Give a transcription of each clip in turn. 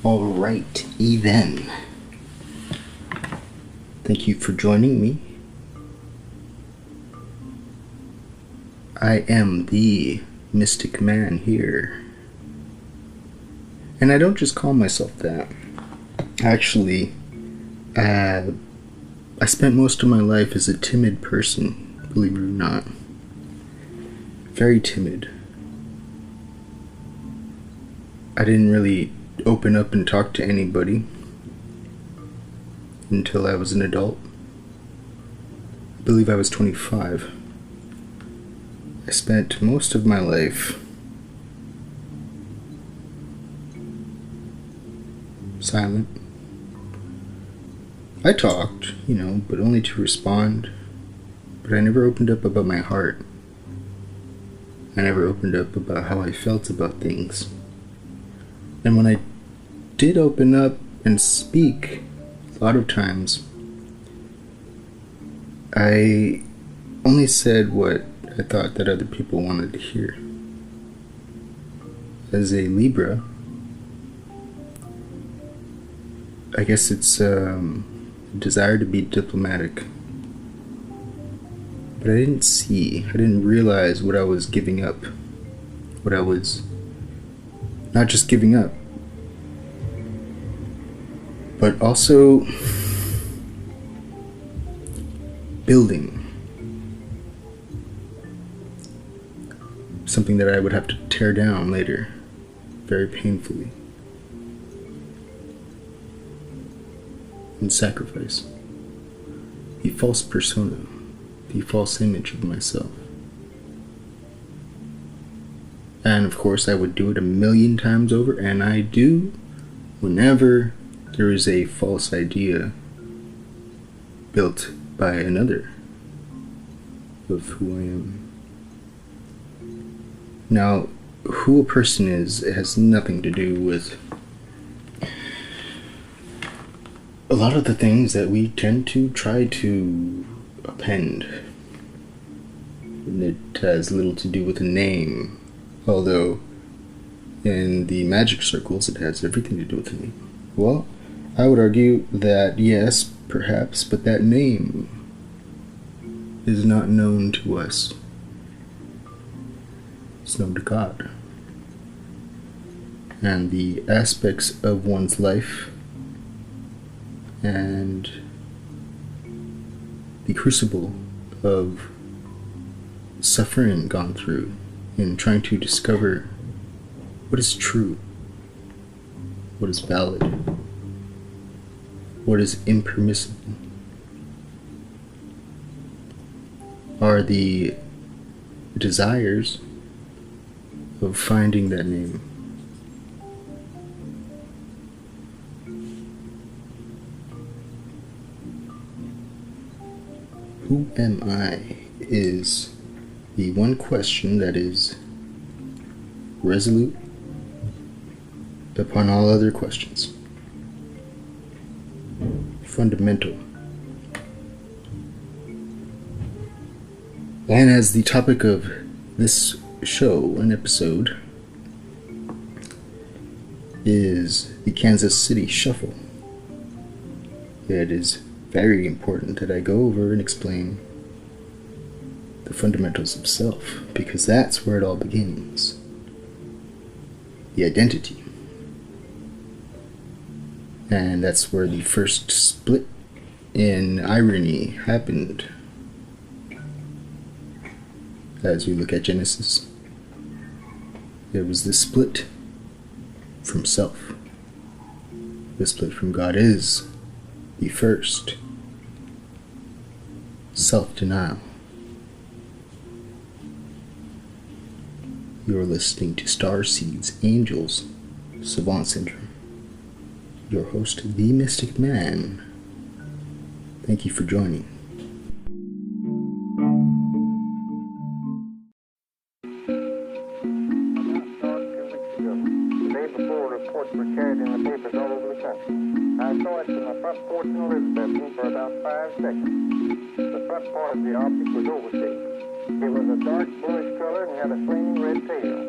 Alright, then. Thank you for joining me. I am the mystic man here. And I don't just call myself that. Actually, I spent most of my life as a timid person, believe it or not. Very timid. I didn't really open up and talk to anybody until I was an adult. I believe I was 25. I spent most of my life silent. I talked, but only to respond. But I never opened up about my heart. I never opened up about how I felt about things. And when I did open up and speak, a lot of times, I only said what I thought that other people wanted to hear. As a Libra, I guess it's a desire to be diplomatic. But I didn't realize what I was giving up. What I was not just giving up, but also building. Something that I would have to tear down later, very painfully. And sacrifice. The false persona, the false image of myself. And of course I would do it 1,000,000 times over, and I do whenever there is a false idea built by another of who I am. Now, who a person is, it has nothing to do with a lot of the things that we tend to try to append. And it has little to do with a name, although in the magic circles it has everything to do with a name. Well, I would argue that yes, perhaps, but that name is not known to us. It's known to God. And the aspects of one's life and the crucible of suffering gone through in trying to discover what is true, what is valid, what is impermissible, are the desires of finding that name. Who am I is the one question that is resolute upon all other questions. Fundamental. And as the topic of this show and episode is the Kansas City Shuffle, it is very important that I go over and explain the fundamentals of self, because that's where it all begins. The identity. And that's where the first split in irony happened. As we look at Genesis, there was this split from self. The split from God is the first self-denial. You're listening to Star Seeds, Angels, Savant Syndrome. Your host, The Mystic Man. Thank you for joining. Reports were carried in the papers all over the country. I saw it from the front porch in Elizabethton for about 5 seconds. The front part of the object was overshaped. It was a dark bluish color and had a flaming red tail.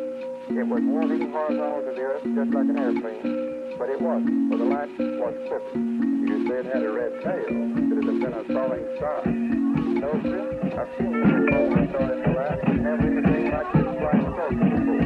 It was moving horizontal to the earth just like an airplane, but it wasn't, for the light was crooked. You say it had a red tail. Could it have been a falling star? No, sir. I've seen a falling star in the light, but never anything like this flying saucer before.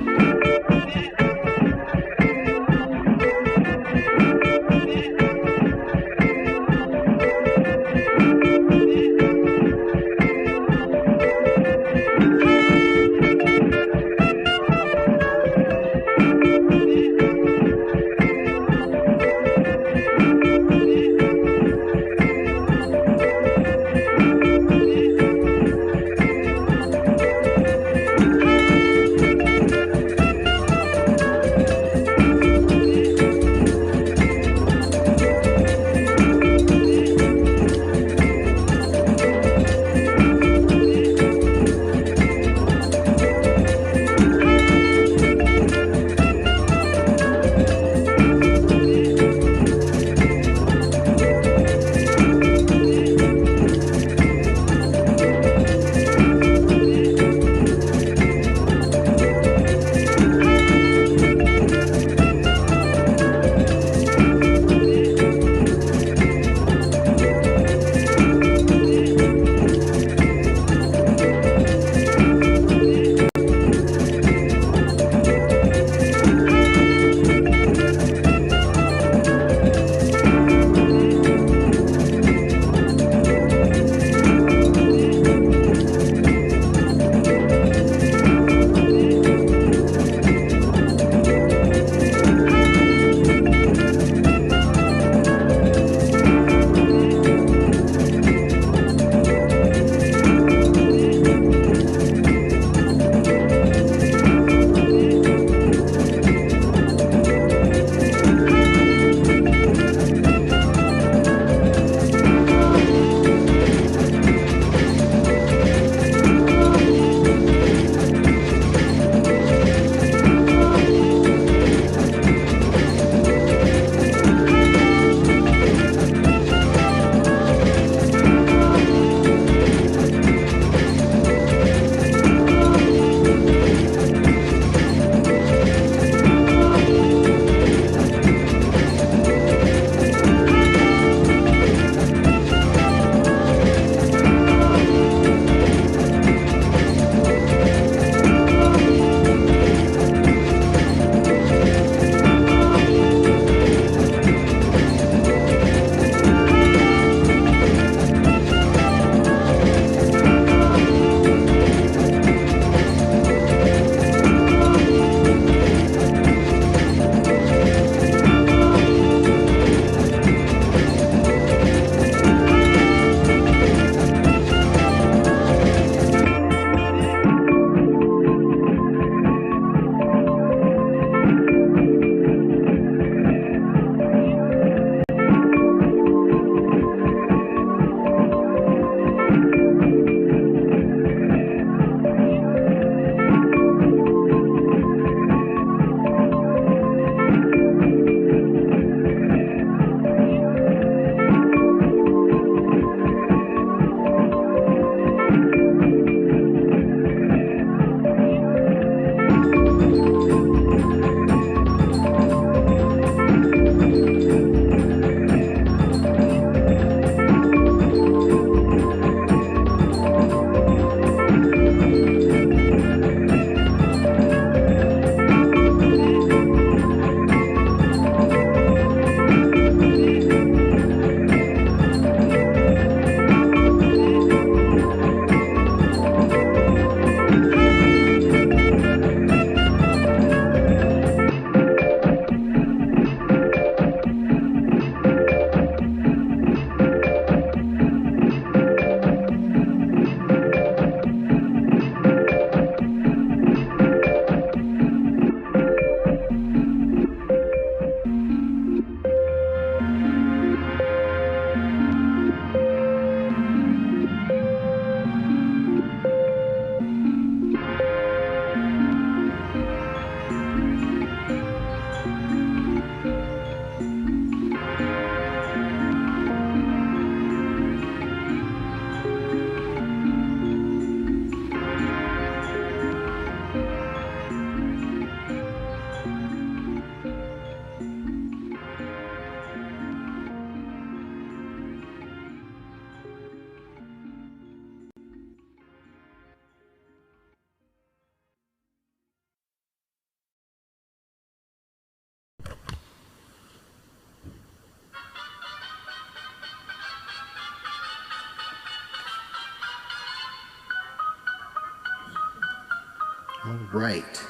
Alright,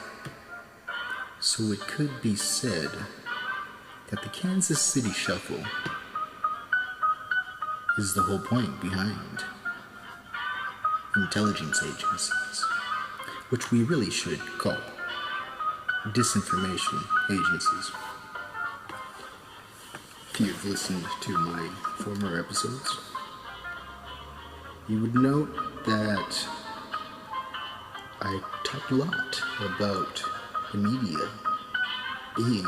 so it could be said that the Kansas City Shuffle is the whole point behind intelligence agencies, which we really should call disinformation agencies. If you've listened to my former episodes, you would note that I talked a lot about the media being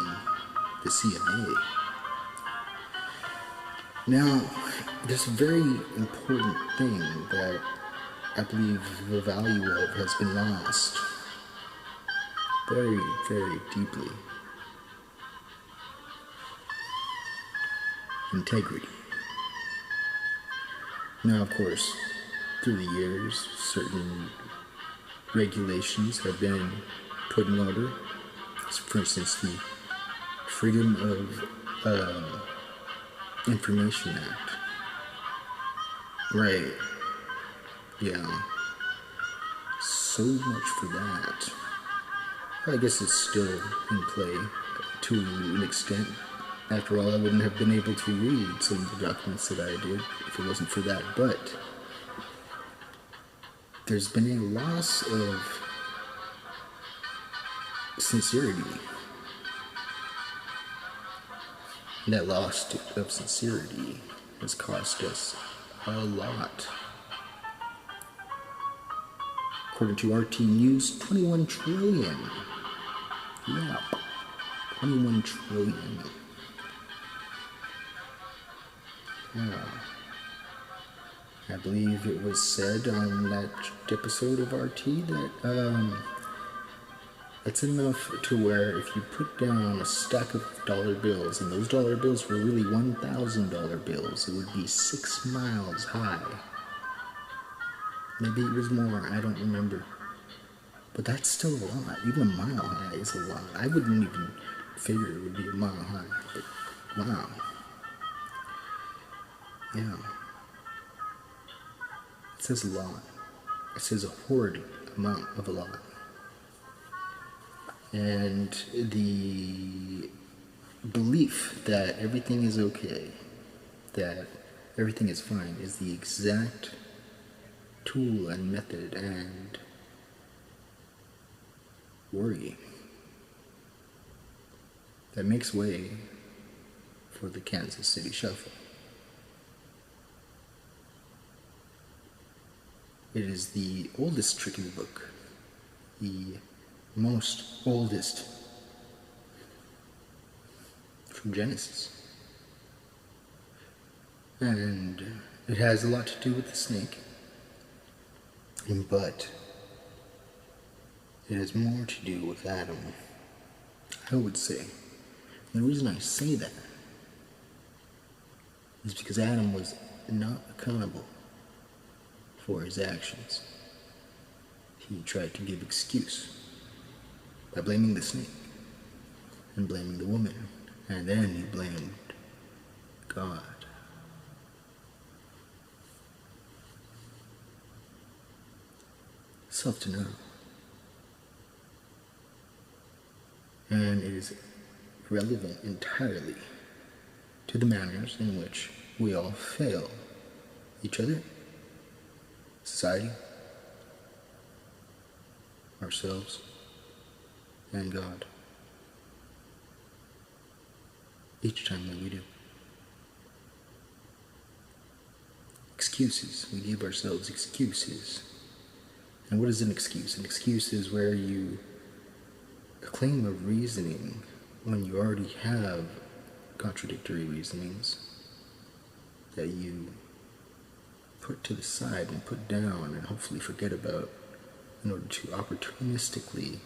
the CIA. Now, there's a very important thing that I believe the value of has been lost very, very deeply. Integrity. Now, of course, through the years, certain regulations have been put in order. For instance, the Freedom of Information Act. Right. Yeah. So much for that. I guess it's still in play to an extent. After all, I wouldn't have been able to read some of the documents that I did if it wasn't for that. But there's been a loss of sincerity. And that loss of sincerity has cost us a lot. According to RT News, 21 trillion. Yeah, 21 trillion. Yeah. I believe it was said on that episode of RT that it's enough to where if you put down a stack of dollar bills, and those dollar bills were really $1,000 bills, it would be 6 miles high. Maybe it was more, I don't remember. But that's still a lot. Even a mile high is a lot. I wouldn't even figure it would be a mile high, but wow. Yeah. It says a lot. It says a horrid amount of a lot. And the belief that everything is okay, that everything is fine, is the exact tool and method and worry that makes way for the Kansas City Shuffle. It is the oldest trick in the book, the most oldest from Genesis. And it has a lot to do with the snake, but it has more to do with Adam, I would say. And the reason I say that is because Adam was not accountable for his actions. He tried to give excuse by blaming the snake and blaming the woman, and then he blamed God. Self-denial. And it is relevant entirely to the manners in which we all fail each other, society, ourselves, and God. Each time that we do. Excuses. We give ourselves excuses. And what is an excuse? An excuse is where you claim a reasoning when you already have contradictory reasonings that you put to the side and put down and hopefully forget about in order to opportunistically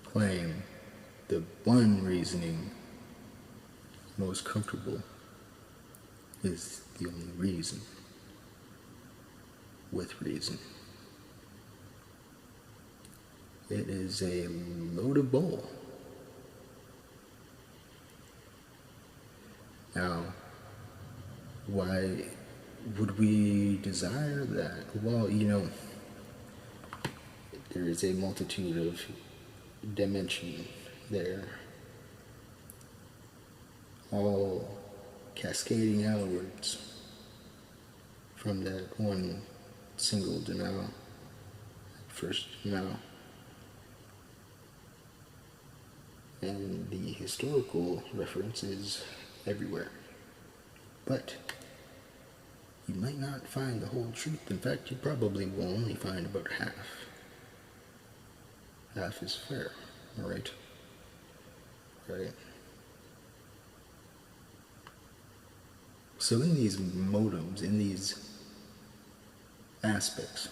claim the one reasoning most comfortable is the only reason with reason. It is a load of bull. Now, why would we desire that? Well, there is a multitude of dimension there, all cascading outwards from that one single denial, first denial. And the historical reference is everywhere. But you might not find the whole truth. In fact, you probably will only find about half. Half is fair, right? Right? So in these motives, in these aspects,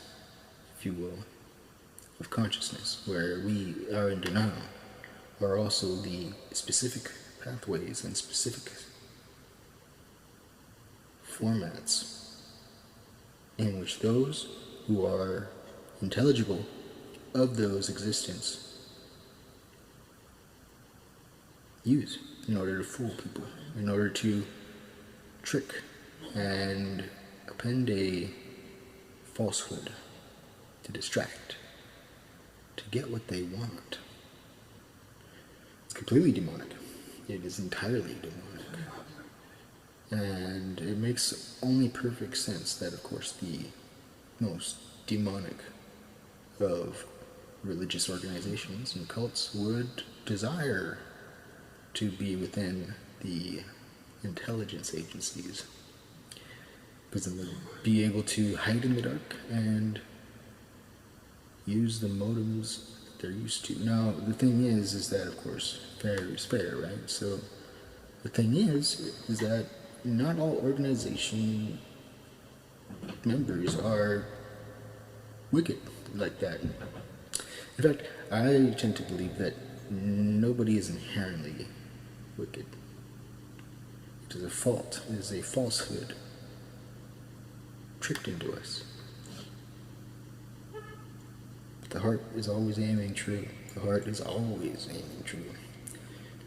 if you will, of consciousness, where we are in denial, are also the specific pathways and specific formats in which those who are intelligible of those existence use in order to fool people, in order to trick and append a falsehood to distract, to get what they want. It's completely demonic. It is entirely demonic. And it makes only perfect sense that, of course, the most demonic of religious organizations and cults would desire to be within the intelligence agencies, because they would be able to hide in the dark and use the motives that they're used to. Now, the thing is that, of course, fair is fair, right? So the thing is that not all organization members are wicked like that. In fact, I tend to believe that nobody is inherently wicked. It is a fault, it is a falsehood tricked into us. But the heart is always aiming true. The heart is always aiming true.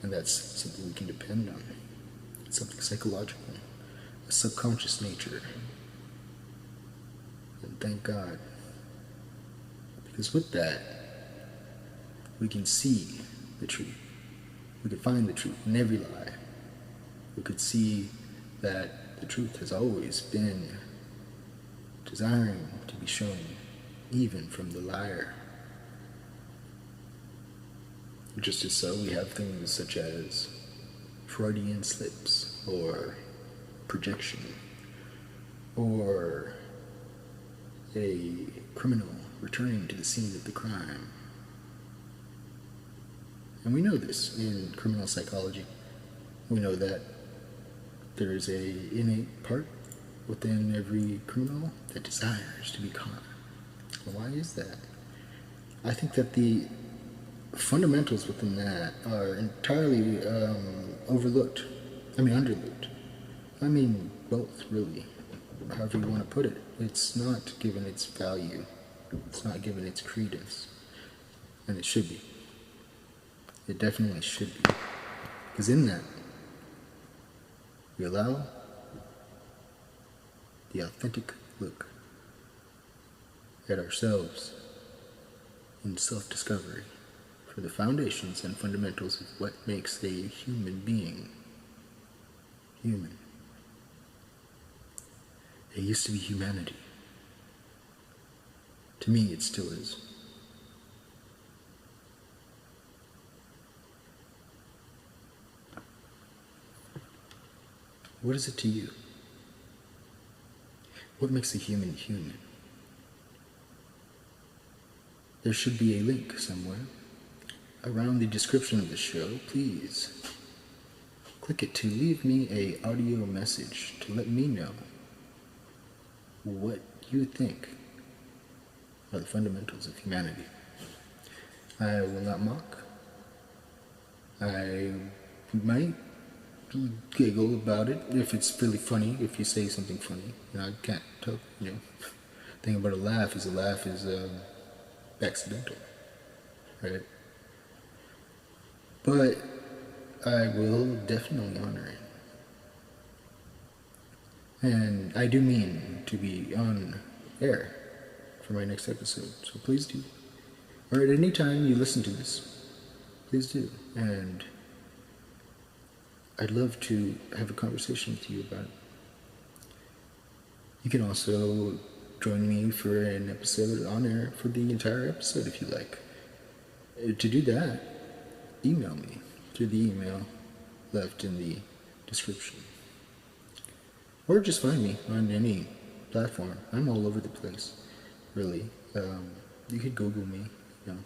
And that's something we can depend on. It's something psychological, a subconscious nature. And thank God. Because with that, we can see the truth. We can find the truth in every lie. We could see that the truth has always been desiring to be shown, even from the liar. Just as so, we have things such as Freudian slips, or projection, or a criminal returning to the scene of the crime. And we know this in criminal psychology. We know that there is an innate part within every criminal that desires to be caught. Why is that? I think that the fundamentals within that are entirely underlooked. I mean, both, really. However you want to put it. It's not given its value. It's not given its credence. And it should be. It definitely should be. Because in that, we allow the authentic look at ourselves in self-discovery for the foundations and fundamentals of what makes a human being human. It used to be humanity. To me, it still is. What is it to you? What makes a human human? There should be a link somewhere around the description of the show. Please click it to leave me an audio message to let me know what you think are the fundamentals of humanity. I will not mock. I might giggle about it if it's really funny, if you say something funny. I can't tell, The thing about a laugh is accidental, right? But I will definitely honor it. And I do mean to be on air for my next episode, so please do or at any time you listen to this, please do. And I'd love to have a conversation with you about it. You can also join me for an episode on air for the entire episode if you like. To do that, email me through the email left in the description. Or just find me on any platform. I'm all over the place, really. You could Google me, you know.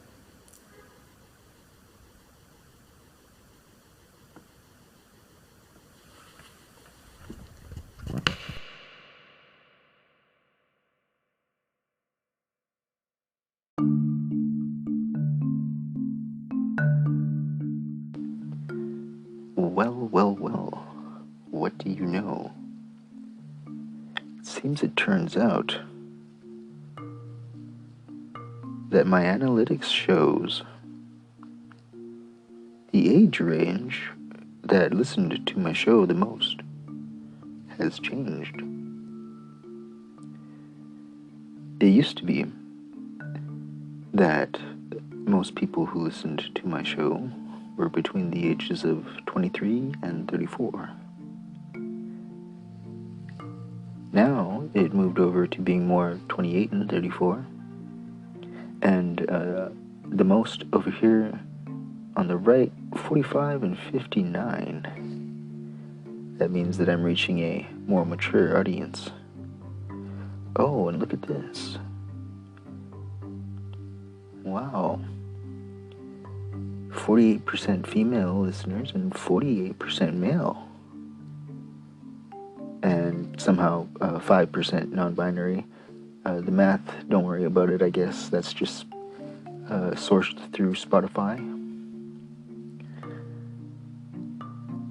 Well. What do you know? It seems it turns out that my analytics shows the age range that listened to my show the most has changed. It used to be that most people who listened to my show were between the ages of 23 and 34. Now it moved over to being more 28 and 34. And the most over here on the right, 45 and 59. That means that I'm reaching a more mature audience. Oh, and look at this. Wow. 48% female listeners and 48% male. And somehow 5% non-binary. The math, don't worry about it, I guess. That's just sourced through Spotify.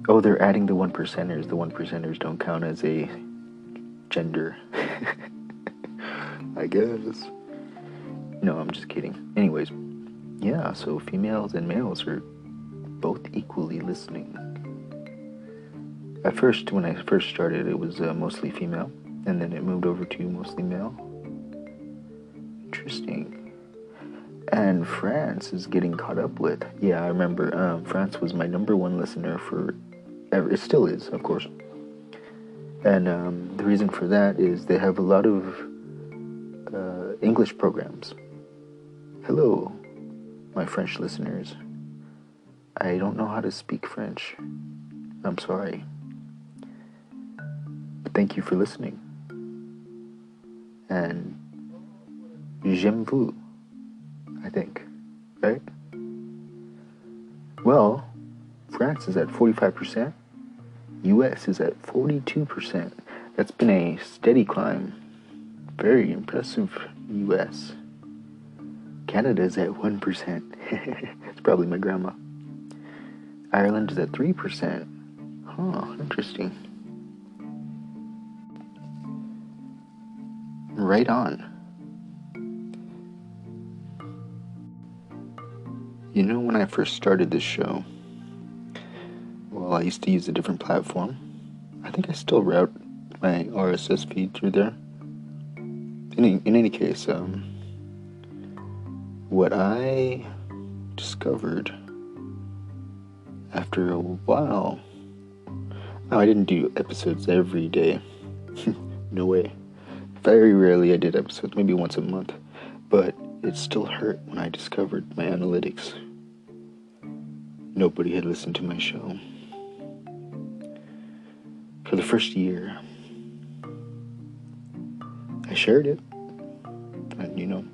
Oh, they're adding the 1%ers. The 1%ers don't count as a gender. I guess. No, I'm just kidding. Anyways, yeah, so females and males are both equally listening. At first, when I first started, it was mostly female, and then it moved over to mostly male. Interesting. And France is getting caught up with. Yeah, I remember France was my number one listener for ever. It still is, of course. And the reason for that is they have a lot of English programs. Hello, my French listeners. I don't know how to speak French. I'm sorry. But thank you for listening. And j'aime vous, I think, right? Well, France is at 45%. US is at 42%. That's been a steady climb. Very impressive, US. Canada's at 1%. It's probably my grandma. Ireland is at 3%. Huh, interesting. Right on. You know, when I first started this show, well, I used to use a different platform. I think I still route my RSS feed through there. In any case, what I discovered after a while, now I didn't do episodes every day. No way. Very rarely I did episodes, maybe once a month. But it still hurt when I discovered my analytics. Nobody had listened to my show. For the first year, I shared it. And, you know.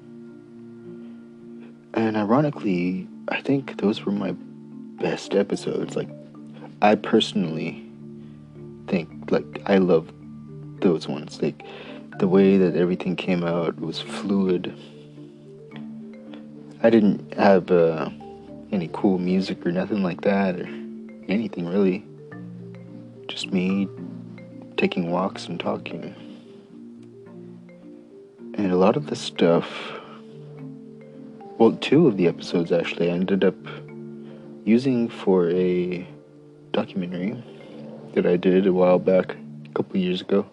And ironically, I think those were my best episodes. Like, I personally think, like, I love those ones. Like, the way that everything came out was fluid. I didn't have any cool music or nothing like that, or anything really. Just me taking walks and talking. And a lot of the stuff, well, 2 of the episodes actually I ended up using for a documentary that I did a while back, a couple years ago,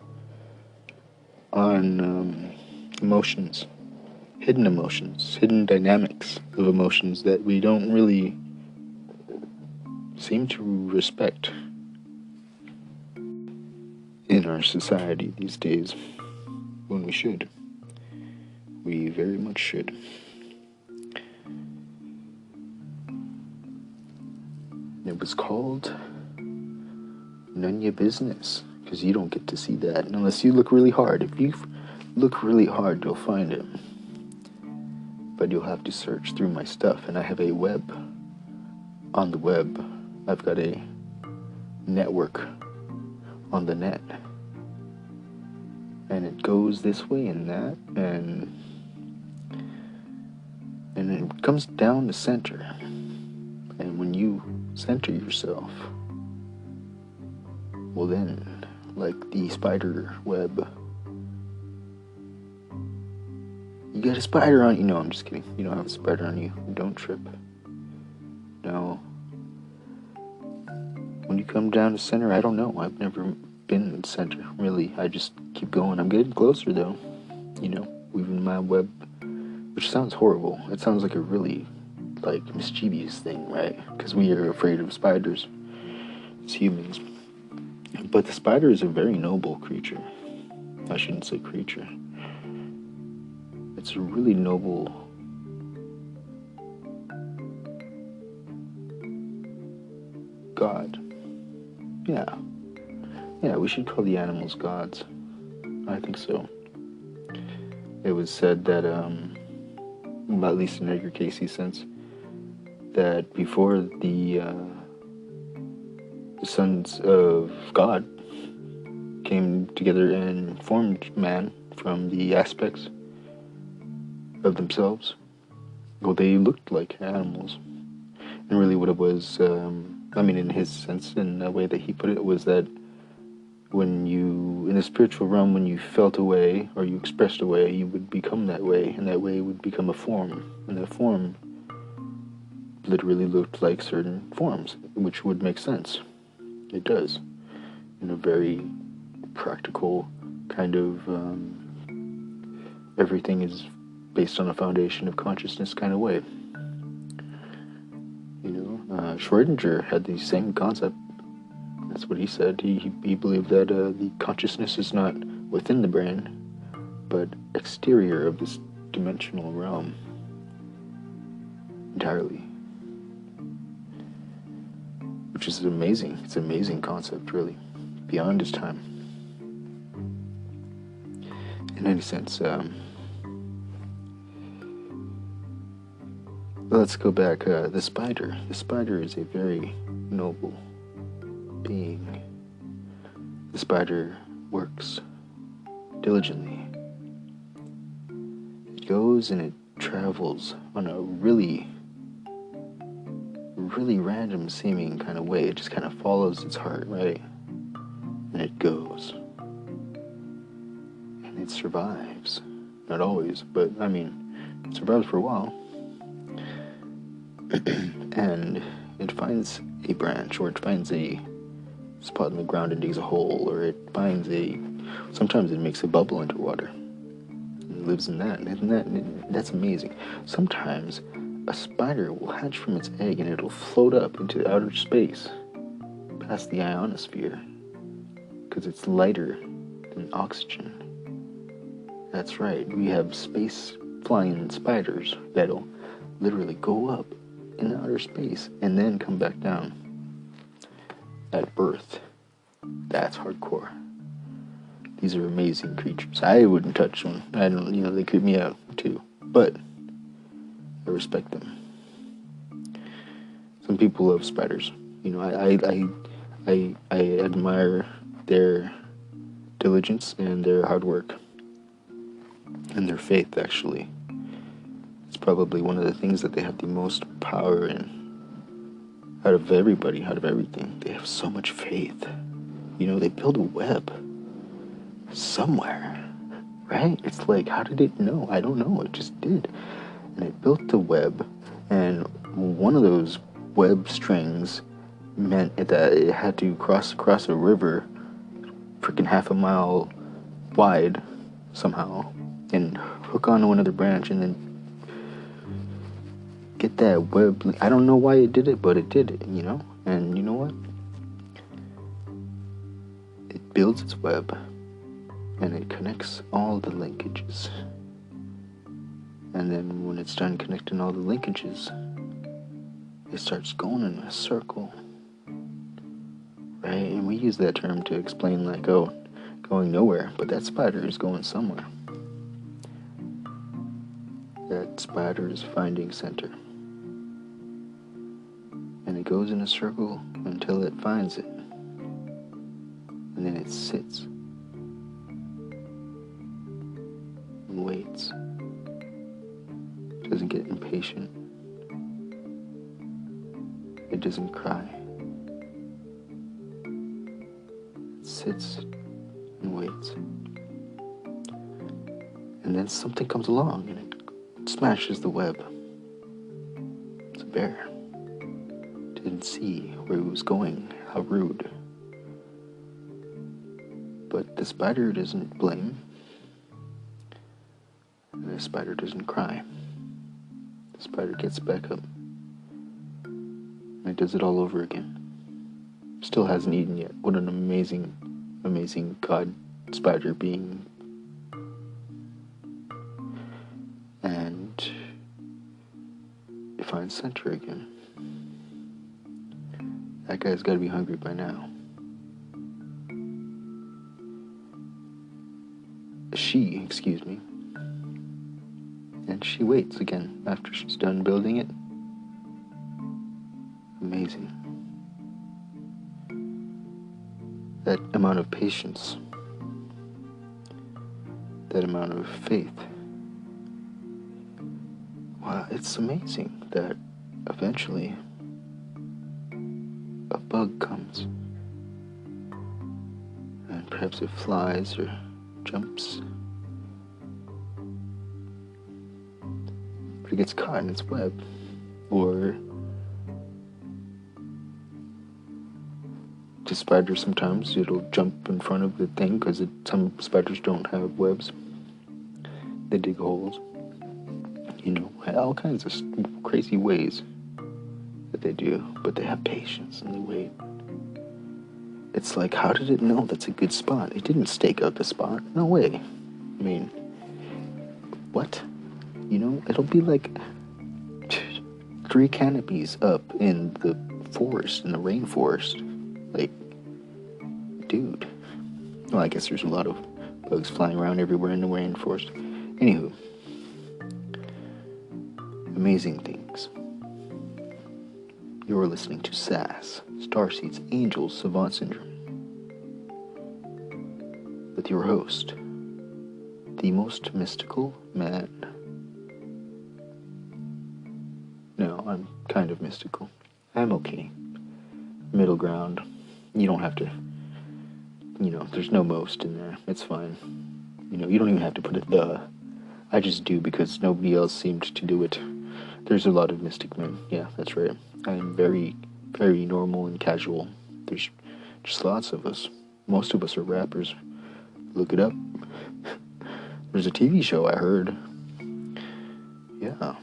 on emotions, hidden emotions, hidden dynamics of emotions that we don't really seem to respect in our society these days, when we should. We very much should. It was called None Your Business, because you don't get to see that unless you look really hard. If you look really hard, you'll find it. But you'll have to search through my stuff, and I have a web. On the web, I've got a network on the net. And it goes this way and that, and it comes down the center. And when you center yourself, well then, like the spider web, you got a spider on you. No, I'm just kidding. You don't have a spider on you. Don't trip. No. When you come down to center, I don't know. I've never been in center, really. I just keep going. I'm getting closer, though. Weaving my web, which sounds horrible. It sounds like a really, mischievous thing, right? Because we are afraid of spiders as humans. But the spider is a very noble creature. I shouldn't say creature. It's a really noble god. Yeah, we should call the animals gods. I think so. It was said that, at least in Edgar Casey's sense, that before the sons of God came together and formed man from the aspects of themselves, well, they looked like animals. And really what it was, in his sense, in the way that he put it, was that when you, in the spiritual realm, when you felt a way, or you expressed a way, you would become that way, and that way would become a form. And that form literally looked like certain forms, which would make sense. It does. In a very practical kind of, everything is based on a foundation of consciousness kind of way. Schrodinger had the same concept. That's what he said. He believed that the consciousness is not within the brain, but exterior of this dimensional realm entirely. Which is amazing. It's an amazing concept, really. Beyond his time. In any sense, let's go back. The spider. The spider is a very noble being. The spider works diligently. It goes and it travels on a really random seeming kind of way. It just kind of follows its heart, right? And it goes. And it survives. Not always, but it survives for a while. And it finds a branch, or it finds a spot in the ground and digs a hole, or it finds sometimes it makes a bubble underwater. It lives in that, and that's amazing. Sometimes a spider will hatch from its egg and it'll float up into outer space, past the ionosphere, because it's lighter than oxygen. That's right, we have space-flying spiders that'll literally go up in outer space and then come back down at birth. That's hardcore. These are amazing creatures. I wouldn't touch one. I don't, they creep me out too. But I respect them. Some people love spiders. I admire their diligence and their hard work and their faith, actually. It's probably one of the things that they have the most power in. Out of everybody, out of everything. They have so much faith. They build a web somewhere, right? It's like, how did it know? I don't know. It just did. And it built the web, and one of those web strings meant that it had to cross a river freaking half a mile wide somehow and hook onto another branch and then get that web. I don't know why it did it, but it did it, And you know what? It builds its web, and it connects all the linkages. And then when it's done connecting all the linkages, it starts going in a circle. Right? And we use that term to explain going nowhere, but that spider is going somewhere. That spider is finding center. And it goes in a circle until it finds it. And then it sits and waits. It doesn't get impatient. It doesn't cry. It sits and waits. And then something comes along and it smashes the web. It's a bear. Didn't see where he was going. How rude. But the spider doesn't blame. And the spider doesn't cry. The spider gets back up. And it does it all over again. Still hasn't eaten yet. What an amazing, amazing god spider being. And it finds center again. That guy's got to be hungry by now. And she waits again after she's done building it. Amazing. That amount of patience. That amount of faith. Wow, it's amazing that eventually a bug comes. And perhaps it flies or jumps. But it gets caught in its web. Or the spider, sometimes it'll jump in front of the thing because some spiders don't have webs. They dig holes. All kinds of crazy ways that they do. But they have patience and they wait. It's like, how did it know that's a good spot? It didn't stake out the spot. No way. I mean, what? It'll be like 3 canopies up in the forest, in the rainforest. Like, dude. Well, I guess there's a lot of bugs flying around everywhere in the rainforest. Anywho. Amazing things. You're listening to SAS, Starseeds, Angels, Savant Syndrome. With your host, the most mystical man. No, I'm kind of mystical. I'm okay. Middle ground. You don't have to, there's no most in there. It's fine. You don't even have to put it the. I just do because nobody else seemed to do it. There's a lot of mystic men. Yeah, that's right. I'm very, very normal and casual. There's just lots of us. Most of us are rappers. Look it up. There's a TV show, I heard. Yeah.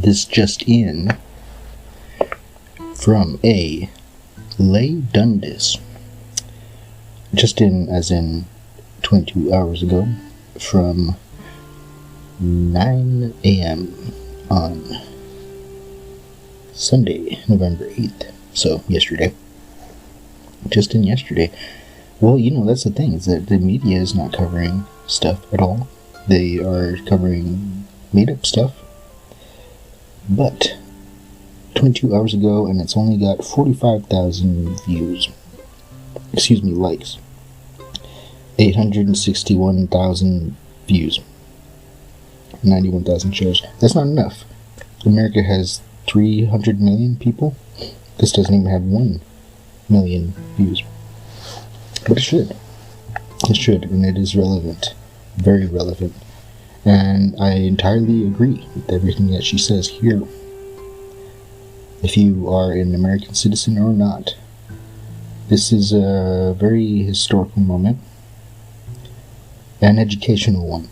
This just in from a lay Dundas. Just in as in 22 hours ago from 9 a.m. on Sunday, November 8th. So, yesterday. Just in yesterday. Well, that's the thing, is that the media is not covering stuff at all. They are covering made-up stuff. But 22 hours ago, and it's only got 45,000 views. Likes. 861,000 views. 91,000 shares. That's not enough. America has 300 million people. This doesn't even have 1 million views. But it should. It should, and it is relevant. Very relevant. And I entirely agree with everything that she says here. If you are an American citizen or not, this is a very historical moment, an educational one.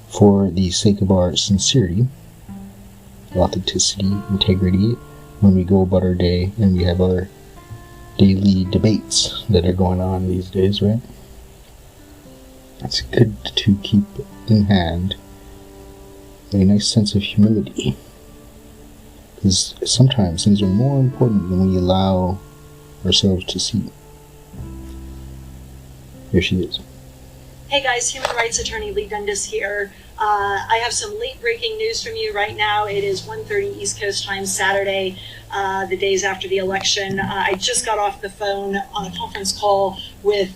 For the sake of our sincerity, authenticity, integrity, when we go about our day and we have our daily debates that are going on these days, right? It's good to keep in hand a nice sense of humility, because sometimes things are more important than we allow ourselves to see. Here she is. Hey guys, human rights attorney Lee Dundas here. I have some late breaking news from you right now. It is 1:30 East Coast time Saturday, the days after the election. I just got off the phone on a conference call with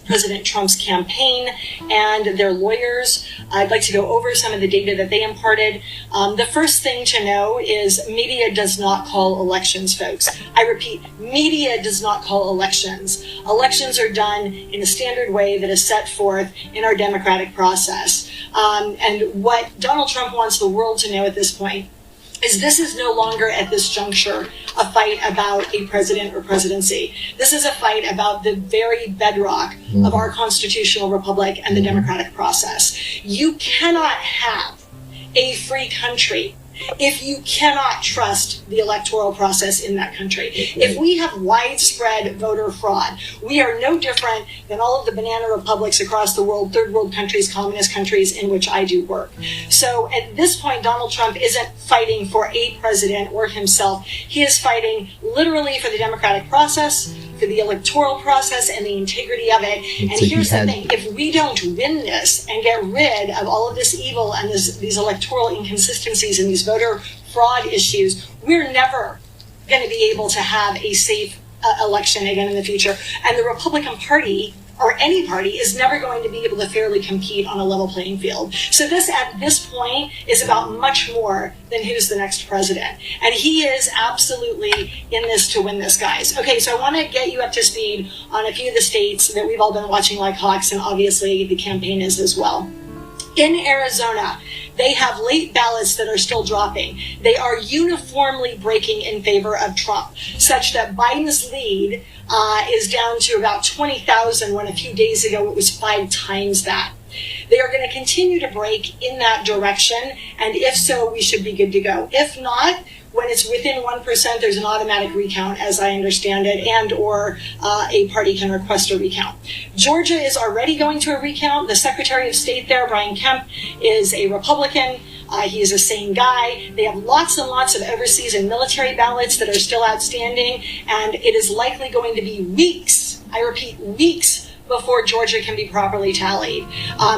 President Trump's campaign and their lawyers. I'd like to go over some of the data that they imparted. The first thing to know is media does not call elections, folks. I repeat, media does not call elections. Elections are done in a standard way that is set forth in our democratic process. And what Donald Trump wants the world to know at this point is this is no longer at this juncture a fight about a president or presidency. This is a fight about the very bedrock of our constitutional republic and the democratic process. You cannot have a free country if you cannot trust the electoral process in that country. If we have widespread voter fraud, we are no different than all of the banana republics across the world, third world countries, communist countries in which I do work. So at this point, Donald Trump isn't fighting for a president or himself. He is fighting literally for the democratic process, for the electoral process and the integrity of it. And here's the thing, if we don't win this and get rid of all of this evil and these electoral inconsistencies and these voter fraud issues, we're never going to be able to have a safe election again in the future. And the Republican Party, or any party, is never going to be able to fairly compete on a level playing field. So this, at this point, is about much more than who's the next president. And he is absolutely in this to win this, guys. Okay, so I want to get you up to speed on a few of the states that we've all been watching like hawks, and obviously the campaign is as well. In Arizona, they have late ballots that are still dropping. They are uniformly breaking in favor of Trump, such that Biden's lead is down to about 20,000 when a few days ago it was 5 times that. They are going to continue to break in that direction, and if so, we should be good to go. If not, when it's within 1%, there's an automatic recount, as I understand it, and or a party can request a recount. Georgia is already going to a recount. The Secretary of State there, Brian Kemp, is a Republican. He is a sane guy. They have lots and lots of overseas and military ballots that are still outstanding, and it is likely going to be weeks, I repeat, weeks, before Georgia can be properly tallied,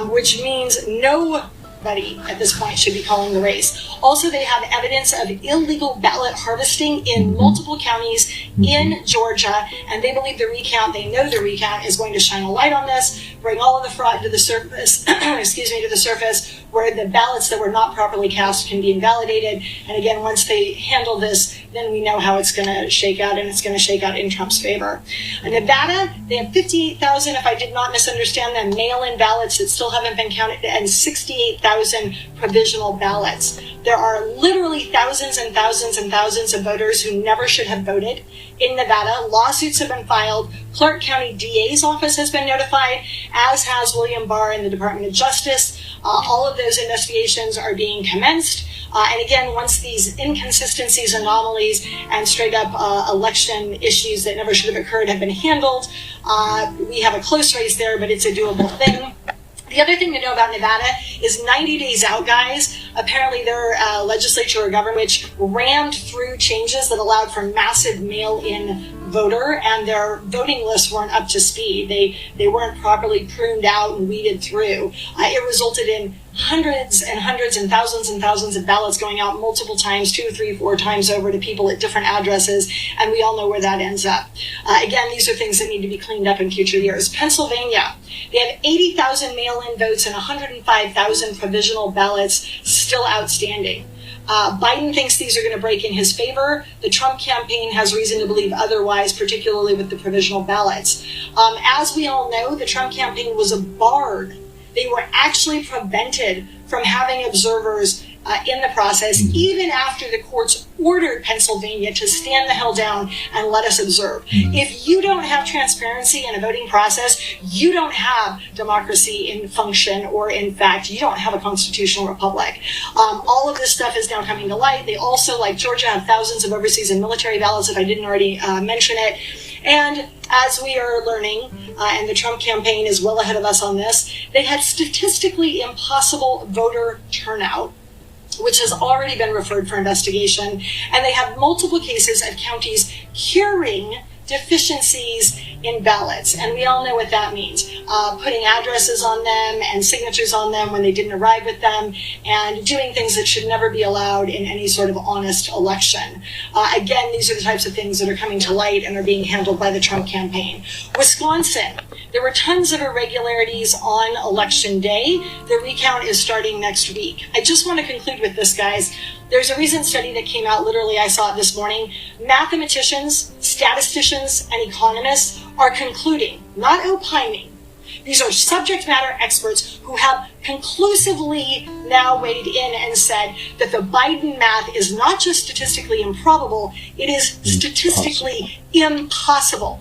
which means nobody at this point should be calling the race. Also, they have evidence of illegal ballot harvesting in multiple counties in Georgia, and they believe the recount, they know the recount is going to shine a light on this, bring all of the fraud to the surface, to the surface, where the ballots that were not properly cast can be invalidated. And again, once they handle this, then we know how it's going to shake out, and it's going to shake out in Trump's favor. In Nevada, they have 58,000, if I did not misunderstand them, mail-in ballots that still haven't been counted, and 68,000 provisional ballots. There are literally thousands and thousands and thousands of voters who never should have voted in Nevada. Lawsuits have been filed. Clark County DA's office has been notified, as has William Barr in the Department of Justice. All of those investigations are being commenced. And again, once these inconsistencies, anomalies, and straight up election issues that never should have occurred have been handled, we have a close race there, but it's a doable thing. The other thing to know about Nevada is 90 days out, guys. Apparently their legislature or government which rammed through changes that allowed for massive mail-in voter, and their voting lists weren't up to speed. They weren't properly pruned out and weeded through. It resulted in hundreds and hundreds and thousands of ballots going out multiple times, 2, 3, 4 times over to people at different addresses, and we all know where that ends up. Again, these are things that need to be cleaned up in future years. Pennsylvania, they have 80,000 mail-in votes and 105,000 provisional ballots still outstanding. Biden thinks these are going to break in his favor. The Trump campaign has reason to believe otherwise, particularly with the provisional ballots. As we all know, the Trump campaign was barred They were actually prevented from having observers in the process, even after the courts ordered Pennsylvania to stand the hell down and let us observe. If you don't have transparency in a voting process, you don't have democracy in function, or in fact, you don't have a constitutional republic. All of this stuff is now coming to light. They also, like Georgia, have thousands of overseas and military ballots, if I didn't already mention it. And as we are learning, and the Trump campaign is well ahead of us on this, they had statistically impossible voter turnout, which has already been referred for investigation. And they have multiple cases of counties curing deficiencies in ballots. And we all know what that means. Putting addresses on them and signatures on them when they didn't arrive with them, and doing things that should never be allowed in any sort of honest election. Again, these are the types of things that are coming to light and are being handled by the Trump campaign. Wisconsin, there were tons of irregularities on election day. The recount is starting next week. I just want to conclude with this, guys. There's a recent study that came out, literally I saw it this morning. Mathematicians, statisticians, and economists are concluding, not opining. These are subject matter experts who have conclusively now weighed in and said that the Biden math is not just statistically improbable, it is statistically impossible.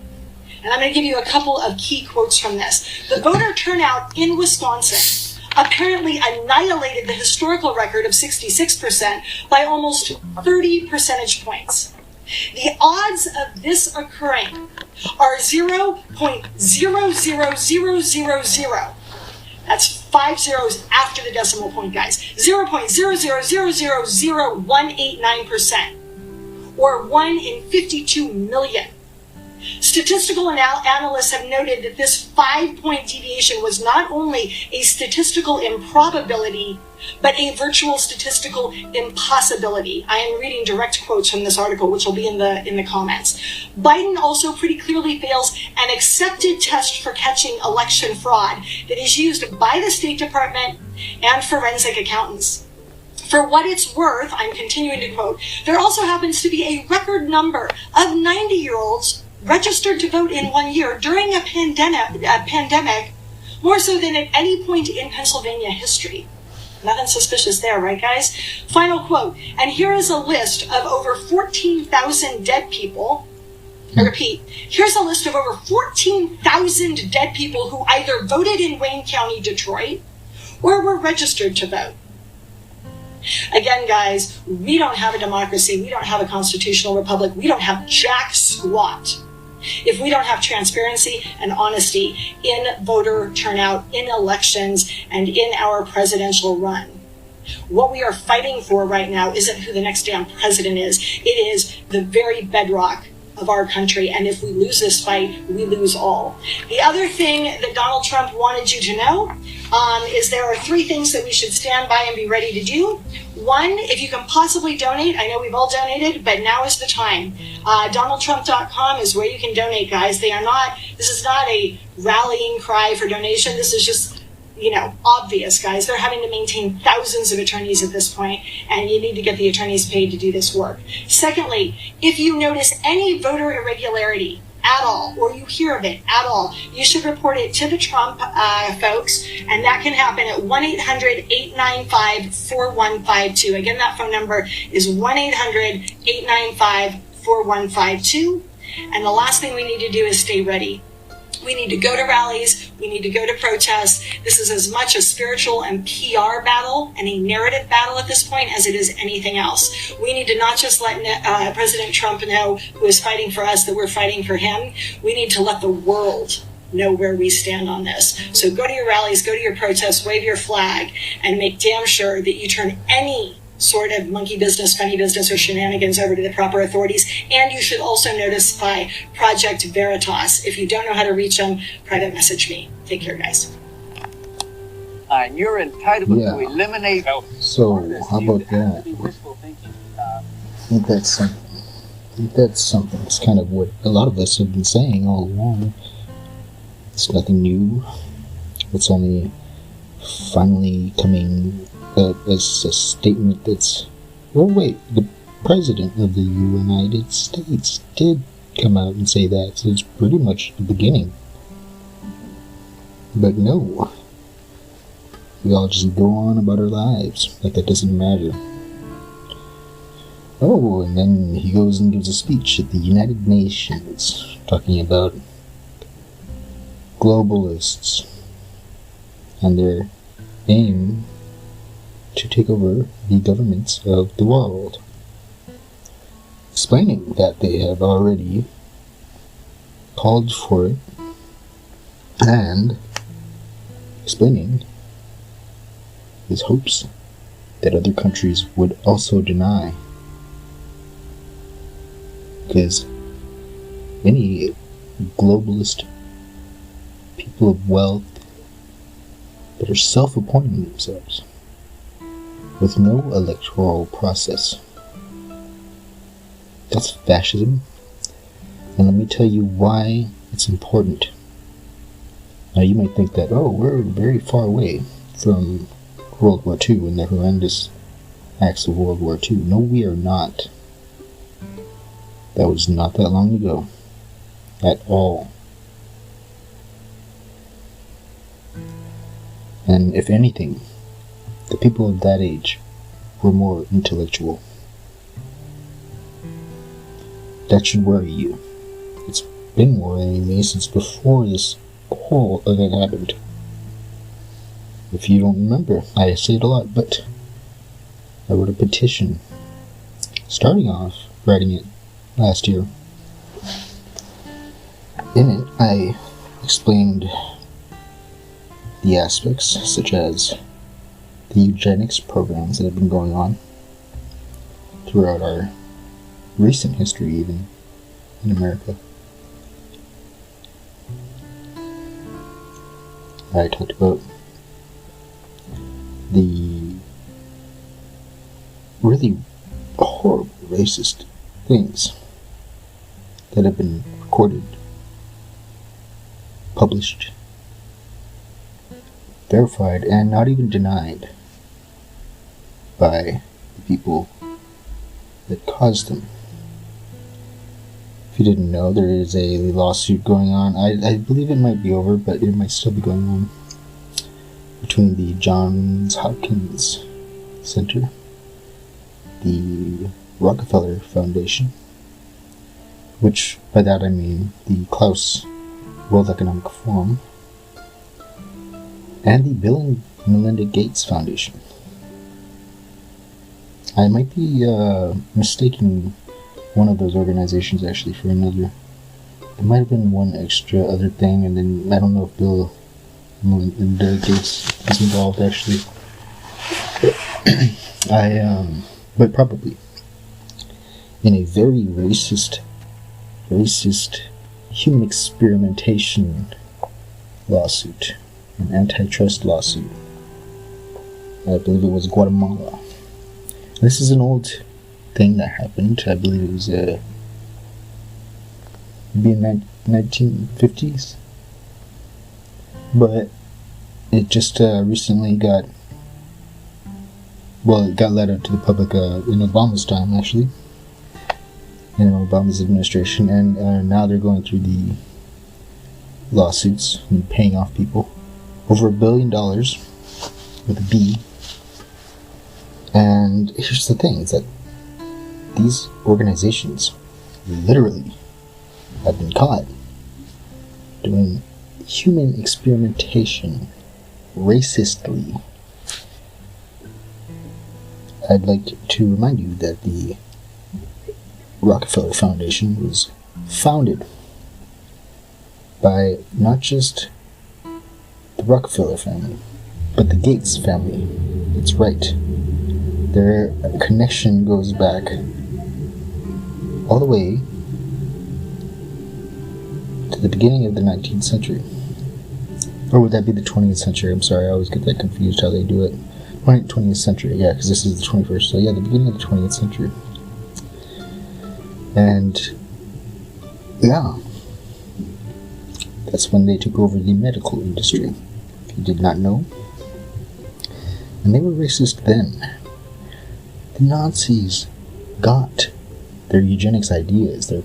And I'm going to give you a couple of key quotes from this. The voter turnout in Wisconsin apparently annihilated the historical record of 66% by almost 30 percentage points. The odds of this occurring are 0.00000. That's 5 zeros after the decimal point, guys. 0.0000189%, or 1 in 52 million. Statistical analysts have noted that this 5-point deviation was not only a statistical improbability, but a virtual statistical impossibility. I am reading direct quotes from this article, which will be in the comments. Biden also pretty clearly fails an accepted test for catching election fraud that is used by the State Department and forensic accountants. For what it's worth, I'm continuing to quote, there also happens to be a record number of 90-year-olds registered to vote in 1 year during a pandemic, more so than at any point in Pennsylvania history. Nothing suspicious there, right, guys? Final quote, and here is a list of over 14,000 dead people. I repeat, here's a list of over 14,000 dead people who either voted in Wayne County, Detroit, or were registered to vote. Again, guys, we don't have a democracy. We don't have a constitutional republic. We don't have jack squat if we don't have transparency and honesty in voter turnout, in elections, and in our presidential run. What we are fighting for right now isn't who the next damn president is. It is the very bedrock of our country, and if we lose this fight, we lose all. The other thing that Donald Trump wanted you to know is there are 3 things that we should stand by and be ready to do. 1, if you can possibly donate, I know we've all donated, but now is the time. DonaldTrump.com is where you can donate, guys. This is not a rallying cry for donation. This is just, obvious, guys. They're having to maintain thousands of attorneys at this point, and you need to get the attorneys paid to do this work. Secondly, if you notice any voter irregularity at all, or you hear of it at all, you should report it to the Trump folks, and that can happen at 1-800-895-4152. Again, that phone number is 1-800-895-4152. And the last thing we need to do is stay ready. We need to go to rallies. We need to go to protests. This is as much a spiritual and PR battle and a narrative battle at this point as it is anything else. We need to not just let President Trump know, who is fighting for us, that we're fighting for him. We need to let the world know where we stand on this. So go to your rallies, go to your protests, wave your flag, and make damn sure that you turn any sort of monkey business, funny business, or shenanigans over to the proper authorities. And you should also notify Project Veritas. If you don't know how to reach them, private message me. Take care, guys. And you're entitled to eliminate. So, how about that? I think that's something. It's kind of what a lot of us have been saying all along. It's nothing new. It's only finally coming as a statement that's, the President of the United States did come out and say that, so it's pretty much the beginning. But no, we all just go on about our lives like that doesn't matter. Oh, and then he goes and gives a speech at the United Nations talking about globalists and their aim to take over the governments of the world, explaining that they have already called for it and explaining his hopes that other countries would also deny. Because any globalist people of wealth that are self-appointing themselves with no electoral process, that's fascism. And let me tell you why it's important. Now you might think that, oh, we're very far away from World War II and the horrendous acts of World War II. No, we are not. That was not that long ago. At all. And if anything, the people of that age were more intellectual. That should worry you. It's been worrying me since before this whole event happened. If you don't remember, I say it a lot, but I wrote a petition, starting off writing it last year. In it, I explained the aspects, such as the eugenics programs that have been going on throughout our recent history, even in America. I talked about the really horrible racist things that have been recorded, published, verified, and not even denied by the people that caused them. If you didn't know, there is a lawsuit going on. I believe it might be over, but it might still be going on, between the Johns Hopkins Center, the Rockefeller Foundation, which by that I mean the Klaus World Economic Forum, and the Bill and Melinda Gates Foundation. I might be mistaking one of those organizations actually for another. There might have been one extra other thing, and then I don't know if Bill and Melinda Gates is involved actually. But probably in a very racist human experimentation lawsuit, an antitrust lawsuit. I believe it was Guatemala. This is an old thing that happened. I believe it was maybe in the 1950s. But it just recently got let out to the public in Obama's time, actually. In Obama's administration. And now they're going through the lawsuits and paying off people. Over $1 billion with a B. And here's the thing, is that these organizations literally have been caught doing human experimentation racistly. I'd like to remind you that the Rockefeller Foundation was founded by not just the Rockefeller family, but the Gates family. That's right. Their connection goes back all the way to the beginning of the 19th century. Or would that be the 20th century? I'm sorry, I always get that confused how they do it. 20th century, yeah, because this is the 21st. So yeah, the beginning of the 20th century. And yeah, that's when they took over the medical industry, if you did not know. And they were racist then. The Nazis got their eugenics ideas, the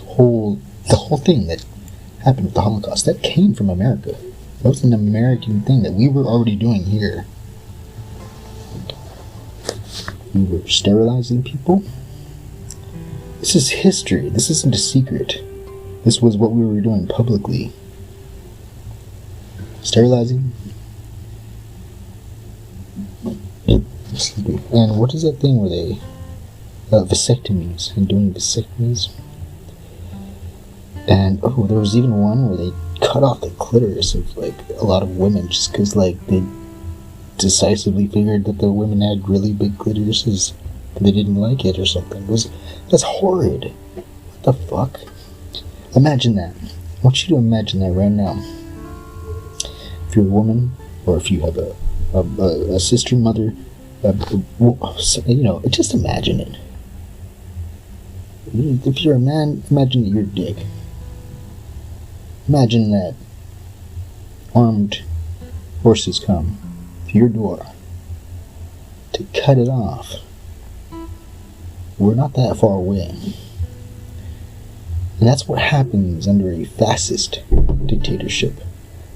whole thing that happened with the Holocaust, that came from America. That was an American thing that we were already doing here. We were sterilizing people. This is history. This isn't a secret. This was what we were doing publicly. Sterilizing. And what is that thing where they... vasectomies. And doing vasectomies. And, there was even one where they cut off the clitoris of, like, a lot of women just because, like, they decisively figured that the women had really big clitorises. They didn't like it or something. That's horrid. What the fuck? Imagine that. I want you to imagine that right now. If you're a woman, or if you have a sister, mother, just imagine it. If you're a man, imagine that you're a dick. Imagine that armed horses come to your door to cut it off. We're not that far away. And that's what happens under a fascist dictatorship.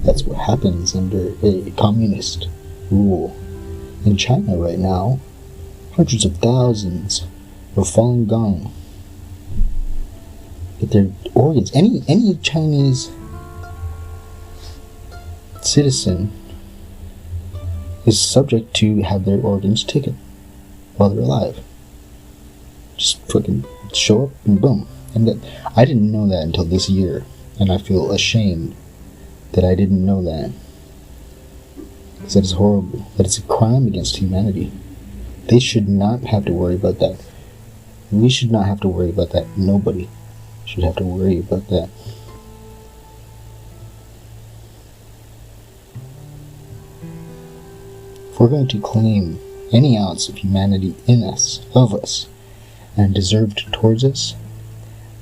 That's what happens under a communist rule. In China right now, hundreds of thousands of Falun Gong get their organs. Any Chinese citizen is subject to have their organs taken while they're alive. Just fucking show up and boom. And I didn't know that until this year, and I feel ashamed that I didn't know that. Because that is horrible. That is a crime against humanity. They should not have to worry about that. We should not have to worry about that. Nobody should have to worry about that. If we're going to claim any ounce of humanity in us, of us, and deserved towards us,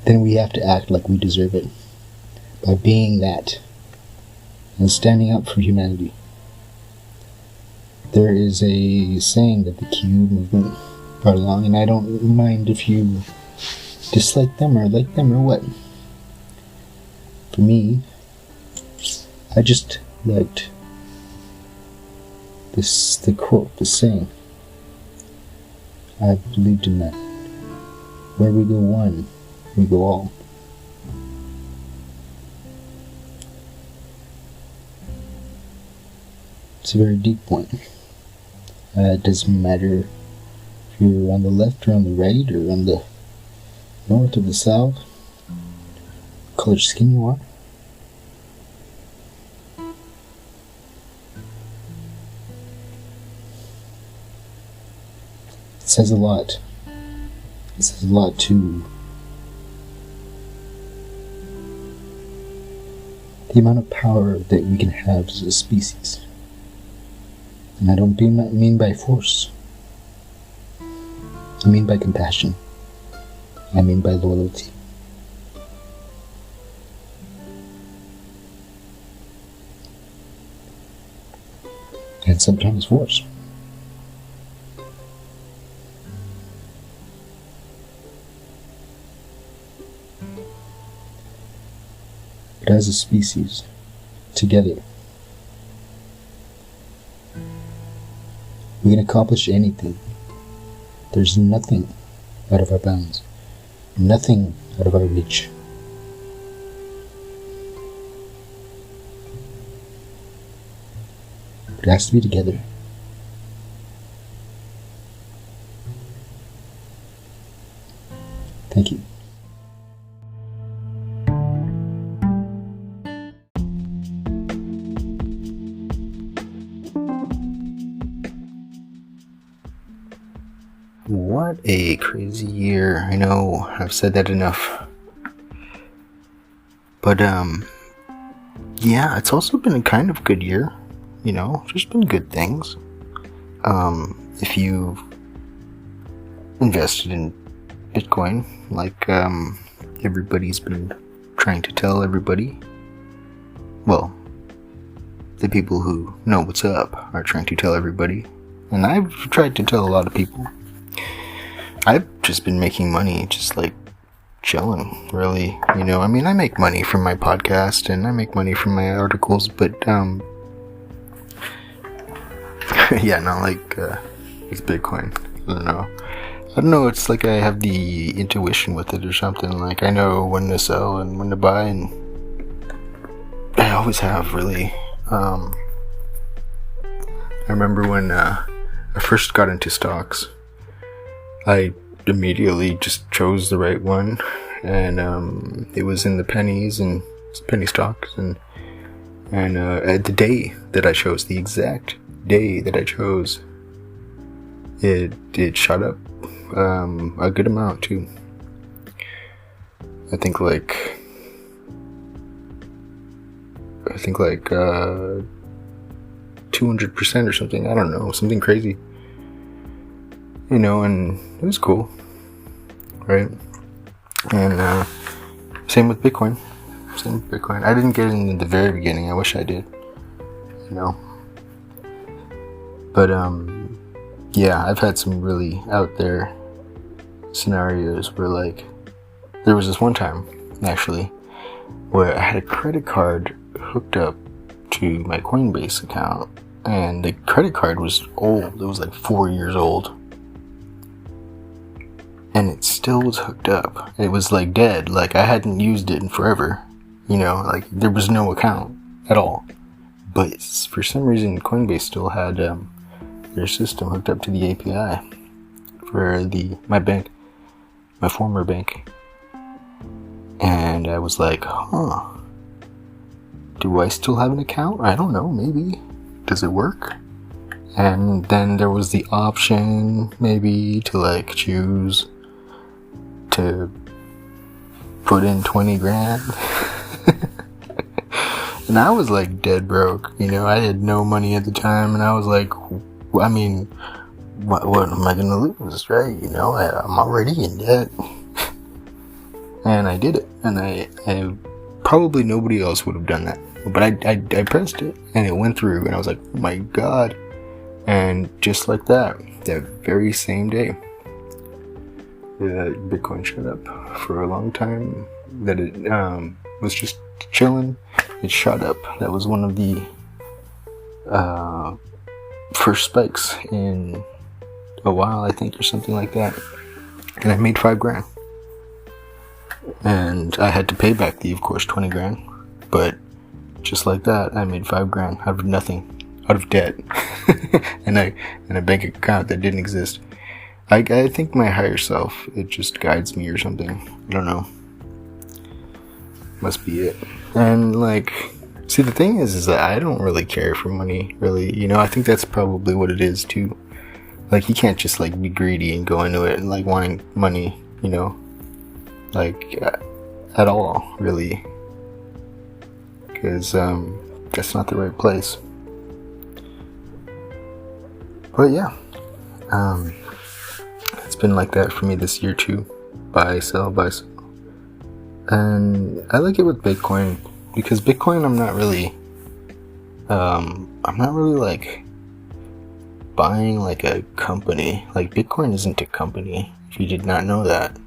then we have to act like we deserve it. By being that. And standing up for humanity. There is a saying that the Q movement brought along, and I don't mind if you dislike them or like them or what. For me, I just liked the quote, the saying. I believed in that. Where we go one, we go all. It's a very deep point. It doesn't matter if you're on the left or on the right or on the north or the south, what color skin you are. It says a lot. It says a lot to the amount of power that we can have as a species. And I don't mean by force. I mean by compassion. I mean by loyalty. And sometimes force. But as a species, together, we can accomplish anything. There's nothing out of our bounds. Nothing out of our reach. But it has to be together. Thank you. What a crazy year. I know I've said that enough. But, yeah, it's also been a kind of good year. You know, there's been good things. If you've invested in Bitcoin, like, everybody's been trying to tell everybody. Well, the people who know what's up are trying to tell everybody. And I've tried to tell a lot of people. I've just been making money, just like chilling, really. You know, I mean, I make money from my podcast and I make money from my articles, but yeah, not like it's Bitcoin. I don't know, it's like I have the intuition with it or something. Like, I know when to sell and when to buy, and I always have, really. I remember when I first got into stocks, I immediately just chose the right one, and it was in the pennies and penny stocks, and at the day that I chose, the exact day that I chose, it shot up a good amount too. I think like 200% or something. I don't know, something crazy. You know, and it was cool, right? And same with Bitcoin. I didn't get in at the very beginning. I wish I did. You know. But yeah, I've had some really out there scenarios where, like, there was this one time actually where I had a credit card hooked up to my Coinbase account, and the credit card was old. It was like 4 years old, and it still was hooked up. It was like dead, like I hadn't used it in forever, you know, like there was no account at all. But for some reason Coinbase still had their system hooked up to the API for my bank, my former bank. And I was like, do I still have an account? I don't know, maybe. Does it work? And then there was the option maybe to like choose to put in 20 grand. And I was like dead broke, you know, I had no money at the time, and I was like, I mean, what am I gonna lose, right? You know, I'm already in debt. And I did it, and I probably nobody else would have done that, but I pressed it, and it went through, and I was like, oh my god. And just like that very same day, Bitcoin shut up for a long time. That it was just chilling. It shot up. That was one of the first spikes in a while, I think, or something like that. And I made $5,000. And I had to pay back of course, 20 grand. But just like that, I made $5,000 out of nothing, out of debt, and a bank account that didn't exist. I think my higher self, it just guides me or something. I don't know. Must be it. And like, see, the thing is that I don't really care for money, really. You know, I think that's probably what it is too. Like, you can't just like be greedy and go into it and like wanting money, you know, like at all, really, because that's not the right place. But yeah, it's been like that for me this year too. Buy, sell. And I like it with Bitcoin, because Bitcoin I'm not really like buying like a company. Like, Bitcoin isn't a company, if you did not know that.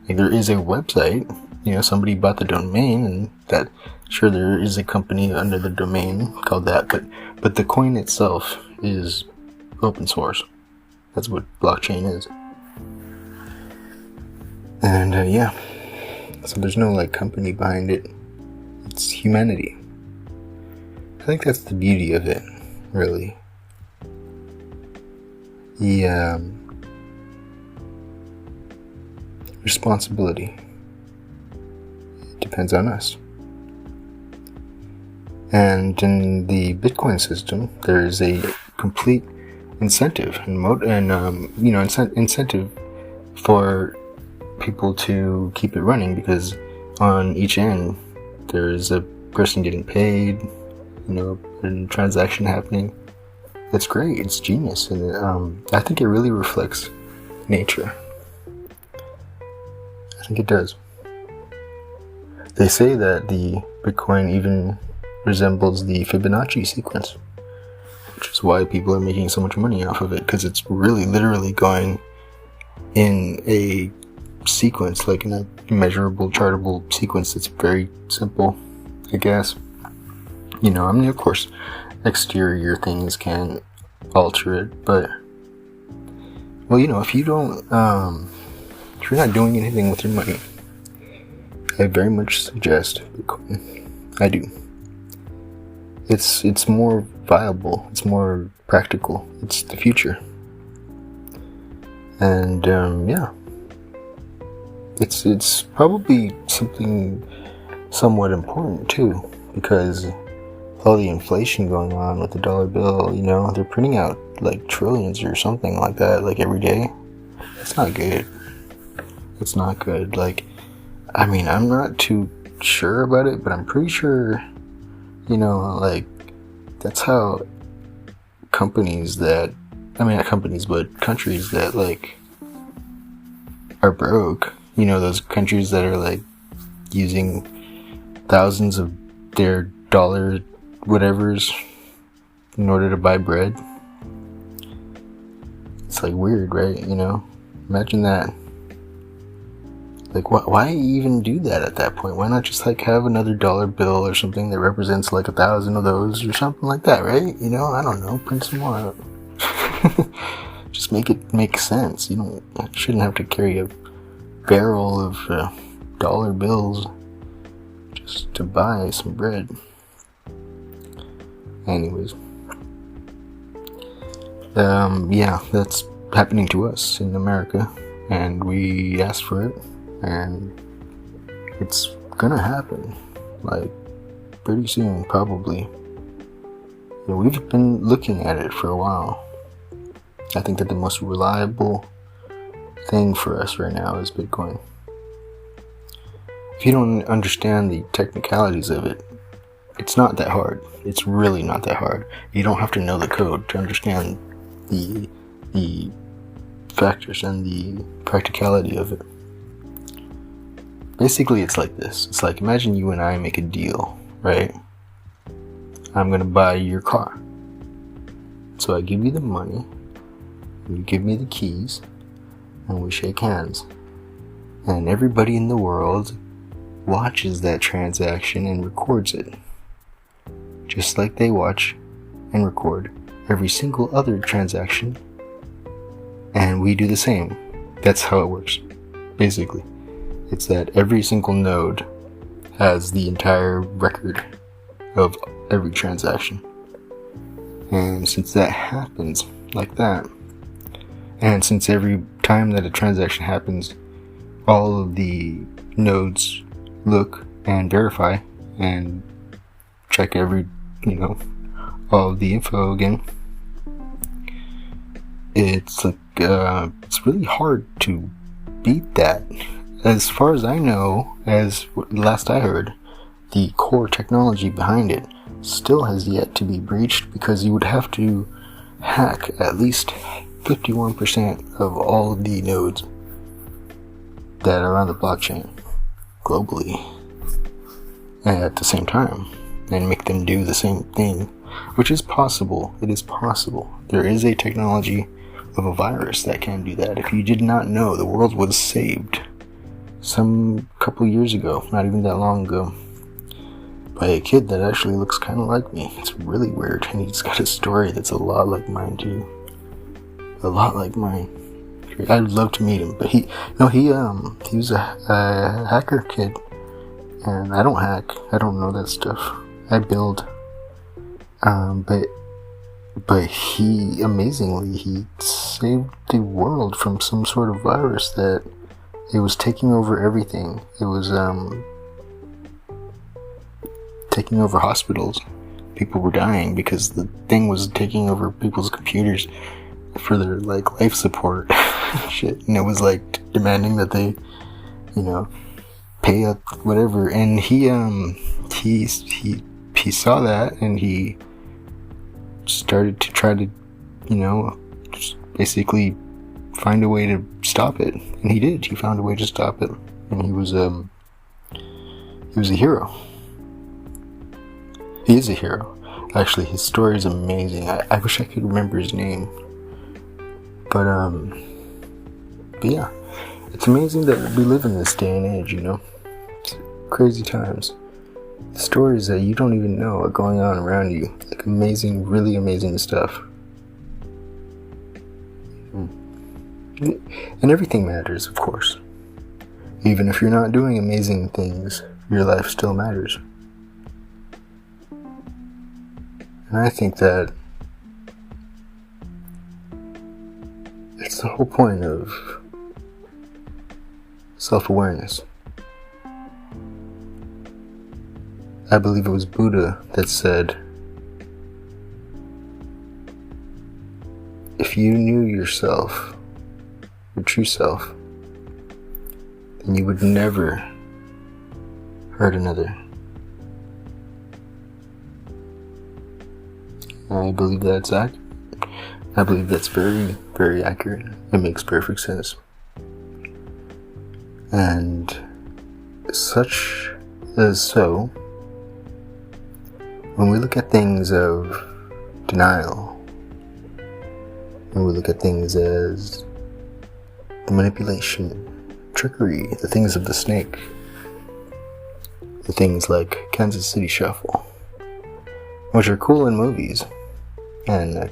Like, there is a website, you know, somebody bought the domain, and that, sure, there is a company under the domain called that, but the coin itself is open source. That's what blockchain is. And yeah, so there's no like company behind it. It's humanity. I think that's the beauty of it, really. The responsibility, it depends on us. And in the Bitcoin system, there is a complete incentive incentive for people to keep it running, because on each end there is a person getting paid, you know, and a transaction happening. It's great. It's genius, and I think it really reflects nature. I think it does. They say that the Bitcoin even resembles the Fibonacci sequence, which is why people are making so much money off of it, because it's really literally going in a sequence, like in a measurable, chartable sequence that's very simple, I guess. You know, I mean, of course, exterior things can alter it, but, well, you know, if you don't, if you're not doing anything with your money, I very much suggest Bitcoin. I do. It's more viable, it's more practical, it's the future. And, yeah. It's probably something somewhat important, too, because all the inflation going on with the dollar bill, you know, they're printing out like trillions or something like that, like every day. It's not good. It's not good. Like, I mean, I'm not too sure about it, but I'm pretty sure, you know, like, that's how companies that, I mean, not companies, but countries that, like, are broke, you know, those countries that are, like, using thousands of their dollar whatevers in order to buy bread. It's, like, weird, right? You know? Imagine that. Like, why even do that at that point? Why not just, like, have another dollar bill or something that represents, like, 1,000 of those or something like that, right? You know, I don't know. Print some more out. Just make it make sense. You shouldn't have to carry a barrel of dollar bills just to buy some bread. Anyways. Yeah, that's happening to us in America. And we asked for it. And it's gonna happen, like, pretty soon, probably. You know, we've been looking at it for a while. I think that the most reliable thing for us right now is Bitcoin. If you don't understand the technicalities of it, it's not that hard. It's really not that hard. You don't have to know the code to understand the factors and the practicality of it. Basically, it's like this. It's like, imagine you and I make a deal, right? I'm gonna buy your car. So I give you the money, you give me the keys, and we shake hands. And everybody in the world watches that transaction and records it. Just like they watch and record every single other transaction. And we do the same. That's how it works, basically. It's that every single node has the entire record of every transaction. And since that happens like that, and since every time that a transaction happens, all of the nodes look and verify and check every, you know, all of the info again, it's like, it's really hard to beat that. As far as I know, as last I heard, the core technology behind it still has yet to be breached, because you would have to hack at least 51% of all of the nodes that are on the blockchain globally at the same time and make them do the same thing, which is possible. It is possible. There is a technology of a virus that can do that. If you did not know, the world was saved some couple years ago, not even that long ago, by a kid that actually looks kind of like me. It's really weird, and he's got a story that's a lot like mine too. A lot like mine. I'd love to meet him, but he was a hacker kid, and I don't hack. I don't know that stuff. I build, but he, amazingly, he saved the world from some sort of virus that it was taking over everything. It was taking over hospitals. People were dying because the thing was taking over people's computers for their, like, life support shit, and it was like demanding that they, you know, pay up whatever. And he saw that, and he started to try to, you know, just basically find a way to stop it, and he did. He found a way to stop it, and he was a hero. He is a hero. Actually, his story is amazing. I wish I could remember his name, but yeah. It's amazing that we live in this day and age, you know? It's crazy times. The stories that you don't even know are going on around you. Like amazing, really amazing stuff. And everything matters, of course. Even if you're not doing amazing things, your life still matters. And I think that it's the whole point of self-awareness. I believe it was Buddha that said, if you knew yourself, your true self, then you would never hurt another. I believe that's accurate. I believe that's very, very accurate. It makes perfect sense. And such as so, when we look at things of denial, when we look at things as manipulation, trickery, the things of the snake, the things like Kansas City Shuffle, which are cool in movies, and a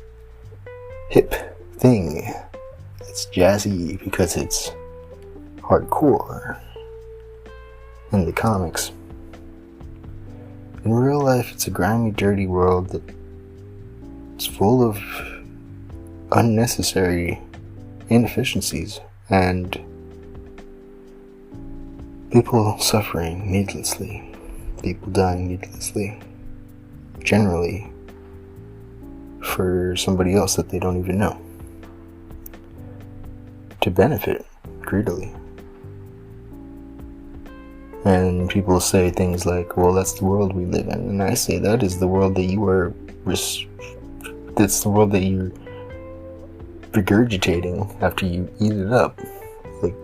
hip thing, it's jazzy because it's hardcore in the comics. In real life, it's a grimy, dirty world that's full of unnecessary inefficiencies and people suffering needlessly, people dying needlessly, generally for somebody else that they don't even know, to benefit greedily. And people say things like, well, that's the world we live in. And I say that is the world that you are, that's the world that you're regurgitating after you eat it up. Like,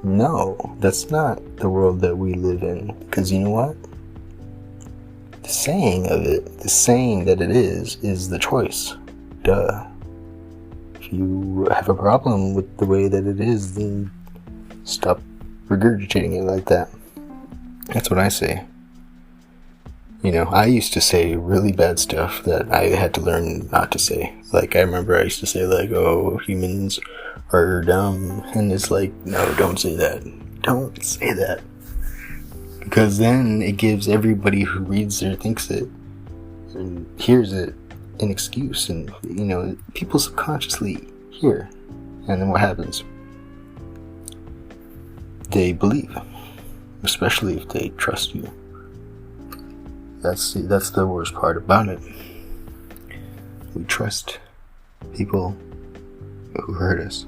no, that's not the world that we live in. Because you know what? The saying of it, the saying that it is the choice. Duh. If you have a problem with the way that it is, then stop regurgitating it like that. That's what I say. You know, I used to say really bad stuff that I had to learn not to say. Like, I remember I used to say, like, oh, humans are dumb. And it's like, no, don't say that. Don't say that. Because then it gives everybody who reads it, thinks it, and hears it, an excuse. And, you know, people subconsciously hear. And then what happens? They believe. Especially if they trust you. That's the worst part about it. We trust people who hurt us.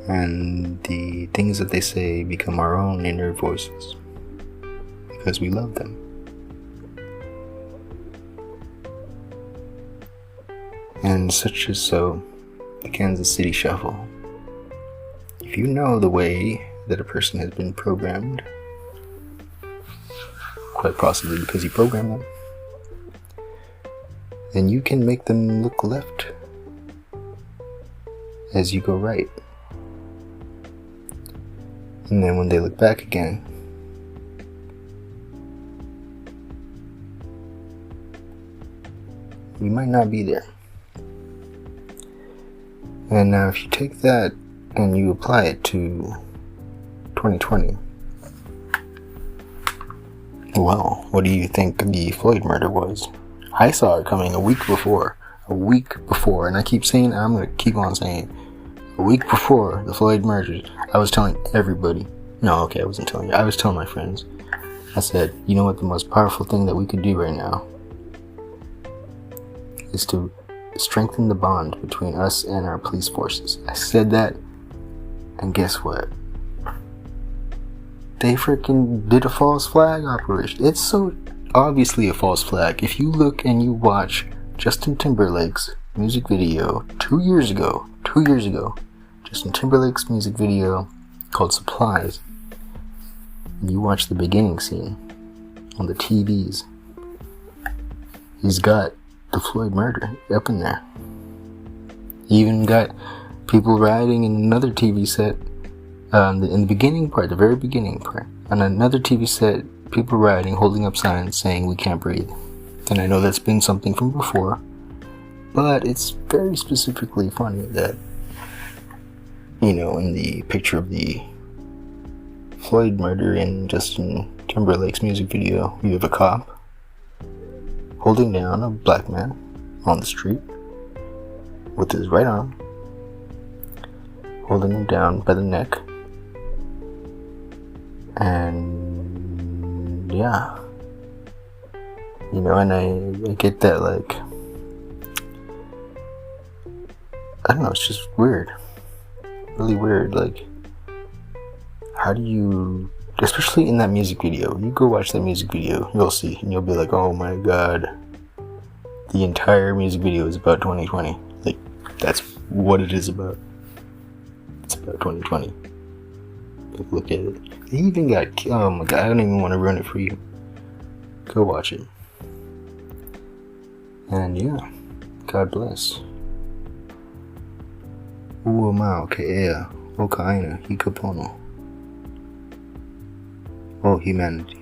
And the things that they say become our own inner voices. Because we love them. And such is so the Kansas City Shuffle. If you know the way that a person has been programmed, quite possibly because you programmed them, then you can make them look left as you go right. And then when they look back again, you might not be there. And now if you take that and you apply it to 2020, well, what do you think the Floyd murder was? I saw it coming a week before, and I keep saying, I'm going to keep on saying, a week before the Floyd murder, I was telling everybody, no, okay, I wasn't telling you, I was telling my friends, I said, you know what, the most powerful thing that we could do right now is to strengthen the bond between us and our police forces. I said that, and guess what? They freaking did a false flag operation. It's so obviously a false flag. If you look and you watch Justin Timberlake's music video 2 years ago, Justin Timberlake's music video called Supplies, and you watch the beginning scene on the TVs, he's got the Floyd murder up in there. He even got people riding in another TV set. In the beginning part, the very beginning part, on another TV set, people riding, holding up signs saying we can't breathe. And I know that's been something from before, but it's very specifically funny that, you know, in the picture of the Floyd murder in Justin Timberlake's music video, you have a cop holding down a black man on the street with his right arm, holding him down by the neck. And yeah, you know, and I get that, like, I don't know, it's just weird, really weird. Like, how do you, especially in that music video, you go watch that music video, you'll see, and you'll be like, oh my god, the entire music video is about 2020. Like, that's what it is about. It's about 2020. Like, look at it. They even got, oh my god, I don't even want to ruin it for you. Go watch it. And yeah, God bless. Uomao ke'ea o kaina hikapono. O humanity.